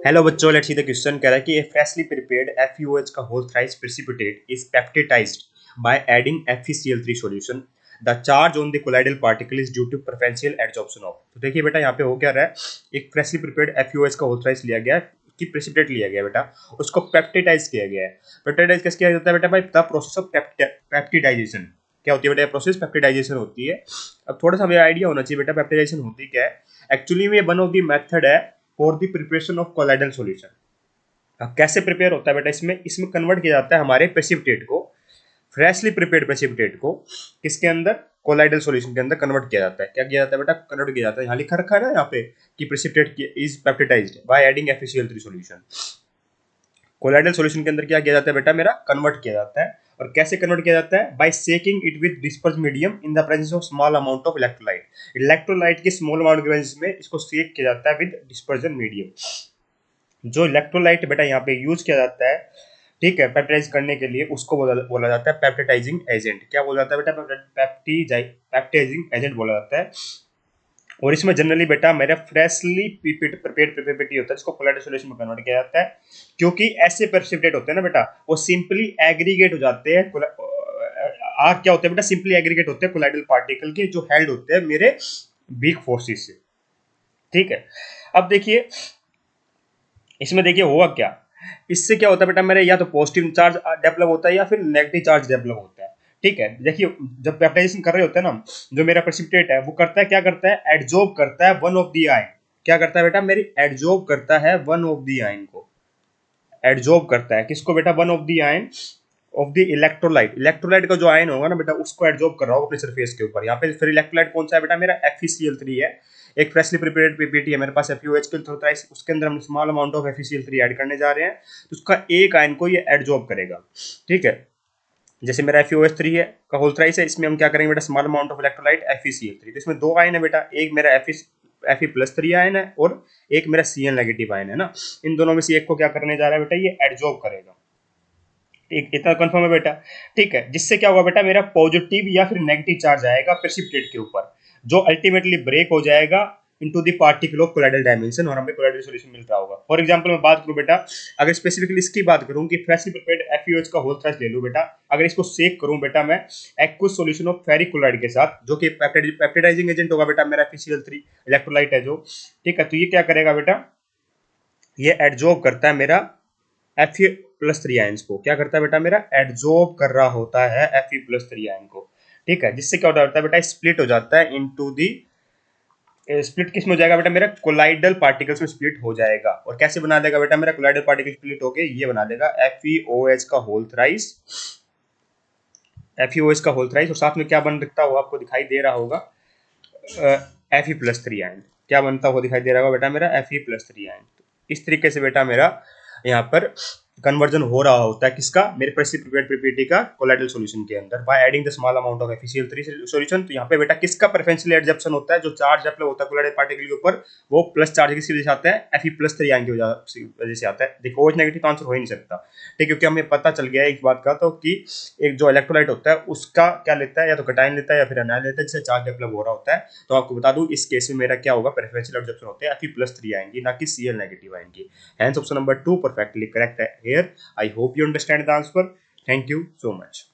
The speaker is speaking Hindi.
हेलो बच्चों, लेट्स सी द क्वेश्चन कह रहा है कि ए फ्रेशली प्रिपेयर्ड FeOH का whole thrice precipitate is peptised by adding FeCl3 solution. The charge on the colloidal particle is due to preferential adsorption of. तो देखिए बेटा, यहाँ पे हो क्या रहा है, एक फ्रेशली प्रिपेयर्ड FeOH का होल थ्राइस लिया गया कि प्रेसिपिटेट लिया गया बेटा, उसको पेप्टिटाइज किया गया है। पेप्टिटाइज कैसे किया जाता है बेटा? भाई द प्रोसेस ऑफ पेप्टिडाइजेशन। क्या होती है बेटा? प्रोसेस पेप्टिडाइजेशन होती है। अब थोड़ा सा हमें आइडिया होना चाहिए बेटा, पेप्टिडाइजेशन होती क्या है। एक्चुअली में वन ऑफ द मेथड है for the preparation of colloidal solution. अब कैसे प्रिपेयर होता है बेटा? इसमें इसमें कन्वर्ट किया जाता है हमारे प्रेसिपिटेट को, फ्रेशली प्रिपेयर्ड प्रेसिपिटेट को किसके अंदर? कोलाइडल सॉल्यूशन के अंदर कन्वर्ट किया जाता है। क्या किया जाता है बेटा? कन्वर्ट किया जाता है। यहाँ लिखा रखा है ना यहाँ पे कि precipitate is peptised by adding FeCl3 solution. Colloidal solution के अंदर क्या किया जाता है बेटा? मेरा कन्वर्ट किया जाता है। और कैसे कन्वर्ट किया जाता है? By shaking it with disperse medium in the presence of small amount of electrolyte. Electrolyte के स्मॉल अमाउंट की प्रेजेंस में इसको सेक किया जाता है विद डिस्पर्जन मीडियम। जो इलेक्ट्रोलाइट बेटा यहाँ पे यूज किया जाता है, ठीक है, पेप्टाइज करने के लिए, उसको बोला जाता है पेप्टाइजिंग एजेंट। क्या बोला जाता है बेटा? पेप्टाइजिंग एजेंट बोला जाता है। और इसमें जनरली बेटा मेरा फ्रेशली प्रिपेयर्ड प्रेसिपिटेट होता है, जिसको कोलाइडल सॉल्यूशन में कन्वर्ट किया जाता है। क्योंकि ऐसे प्रेसिपिटेट होते हैं ना बेटा, वो सिंपली एग्रीगेट हो जाते हैं। आग क्या होते हैं बेटा? सिंपली एग्रीगेट होते हैं कोलाइडल पार्टिकल के, जो हेल्ड होते हैं मेरे वीक फोर्सेस से। ठीक है, अब देखिए इसमें देखिए हुआ क्या, इससे क्या होता है बेटा मेरे, या तो पॉजिटिव चार्ज डेवलप होता है या फिर नेगेटिव चार्ज डेवलप होता है। ठीक है, देखिए जब पेप्टाइजेशन कर रहे होते हैं ना, जो मेरा प्रेसिपिटेट है वो करता है, क्या करता है? एडजॉर्ब करता है वन ऑफ द आयन। क्या करता है बेटा? मेरी एडजॉर्ब करता है वन ऑफ द आयन को। एडजॉर्ब करता है किसको बेटा? One of the ion of the electrolyte. Electrolyte का जो आयन होगा ना बेटा, उसको एडजॉर्ब कर रहा होगा अपने सरफेस के ऊपर। यहाँ पे फिर इलेक्ट्रोलाइट कौन सा है बेटा? मेरा FeCl3 है। एक फ्रेशली प्रिपेयर्ड पीपीटी है मेरे पास FeOH के थोड़ा, उसके अंदर हम small amount of FeCl3 add करने जा रहे हैं, तो उसका एक आयन को ये एडजॉर्ब करेगा। ठीक है, जैसे मेरा FeOH3 है का होल थ्राइस है, इसमें हम क्या करेंगे बेटा? Small amount of electrolyte FeCl3। तो इसमें दो आयन है बेटा, एक मेरा Fe+3 आयन है और एक मेरा Cl नेगेटिव आयन है ना। इन दोनों में से एक को क्या करने जा रहा है बेटा? ये एडजॉर्ब करेगा। ठीक, इतना कंफर्म है बेटा? ठीक है, जिससे क्या होगा बेटा? मेरा पॉजिटिव या फिर नेगेटिव चार्ज आएगा प्रेसिपिटेट के ऊपर, जो अल्टीमेटली ब्रेक हो जाएगा into the particle of colloidal dimension, और हमें कोलाइडल सॉल्यूशन मिल रहा होगा। फॉर एग्जांपल मैं बात करूं बेटा, अगर स्पेसिफिकली इसकी बात करूं कि फ्रेशली प्रिपेयर्ड FeOH का होल थ्राइस ले लूं बेटा, अगर इसको सेक करूं बेटा मैं aqueous solution of ferric chloride के साथ, जो कि पेप्टाइजिंग एजेंट होगा बेटा मेरा FeCl3 इलेक्ट्रोलाइट है जो। ठीक है, तो ये क्या करेगा बेटा? ये एडजॉर्ब करता है मेरा Fe+3 आयंस को। क्या करता है बेटा? मेरा एडजॉर्ब कर रहा होता है Fe+3 आयन को। ठीक है, जिससे क्या होता है बेटा? स्प्लिट हो जाता है इनटू दी, स्प्लिट किस में हो जाएगा बेटा? मेरा कोलाइडल पार्टिकल्स में स्प्लिट हो जाएगा। और कैसे बना देगा बेटा? मेरा कोलाइडल पार्टिकल स्प्लिट होके ये बना देगा FeOH का होल थ्राइस। FeOH का होल थ्राइस, और साथ में क्या बन दिखता है वो आपको दिखाई दे रहा होगा, Fe+3 आयन। क्या बनता हुआ दिखाई दे रहा होगा बेटा? मेरा Fe+3 आयन। इस तरीके से बेटा मेरा यहाँ पर कन्वर्जन हो रहा होता है किसका? मेरे प्रेसिपिटेट पीपीटी का कोलाइडल सॉल्यूशन के अंदर, by adding the small amount of FeCl3 solution. तो यहाँ पे बेटा किसका प्रेफरेंशियल एडजॉर्प्शन होता है? जो चार्ज डेवलप होता है कोलाइडल पार्टिकल के ऊपर, वो प्लस चार्ज किसकी वजह से आता है? Fe+3 आयन की वजह से आता है। देखो OH नेगेटिव आंसर हो ही नहीं सकता। ठीक है, क्योंकि हमें पता चल गया है इस बात का, तो कि एक जो इलेक्ट्रोलाइट होता है उसका क्या लेता है? या तो कटायन लेता है या फिर अनायन लेता है, जिससे चार्ज डेवलप हो रहा होता है। तो आपको बता दूं इस केस में मेरा क्या होगा? प्रेफरेंशियल एडजॉर्प्शन होते हैं Fe+3 आयन की, ना कि Cl नेगेटिव आयन की। Hence option number 2 perfectly correct here. I hope you understand the answer. Thank you so much.